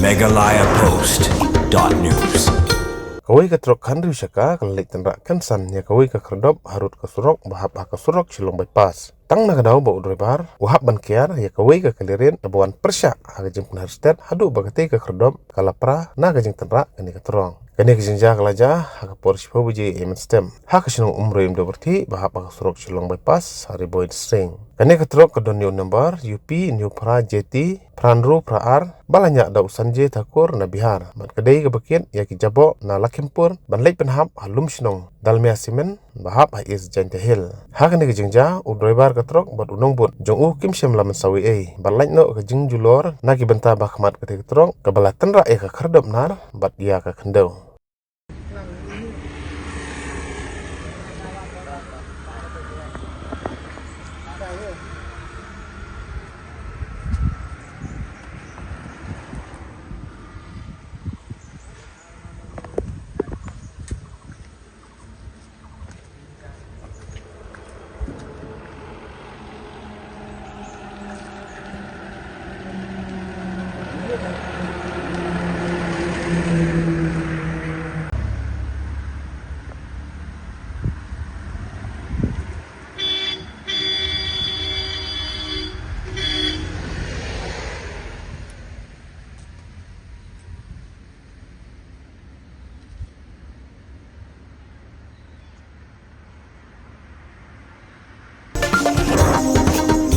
MeghalayaPost.news. Kawai ke Trok 16-Shaka ke Leit Tynrah kansan ya kawai ke Khyrdop harut ke surok bahap ke surok shillong bypass. Tang na kadau ba Umroi wahab ban kiar ya kawai ke kalirin nabawan persya haga jeng penhar stet hadu bagate ke Khyrdop kalapra na ke jeng Tynrah kani ke terong. Kani ke jeng kelaja haga porsi pobuji emen stem. Haka shillong Umroi Umdohbyrthih bahap ke surok shillong bypass hari boy string. Kani ke Trok ke donio number UP New Pra JT Pranru Praar balanya da usanje takur na Bihar. Mat kedai ke bakit ya ki jabo na Lakhimpur ban leit penhap halum shinong dalmia simen bahap ha is jante hill. Hakani ke jengja u driver ke Trok bat unong but jong kim shem laman sawi balait no ke jeng julor na ki benta bakmat ke Trok ke bala Tynrah ke Khyrdop nar bat dia ke kendau.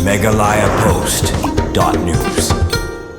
MeghalayaPost.news.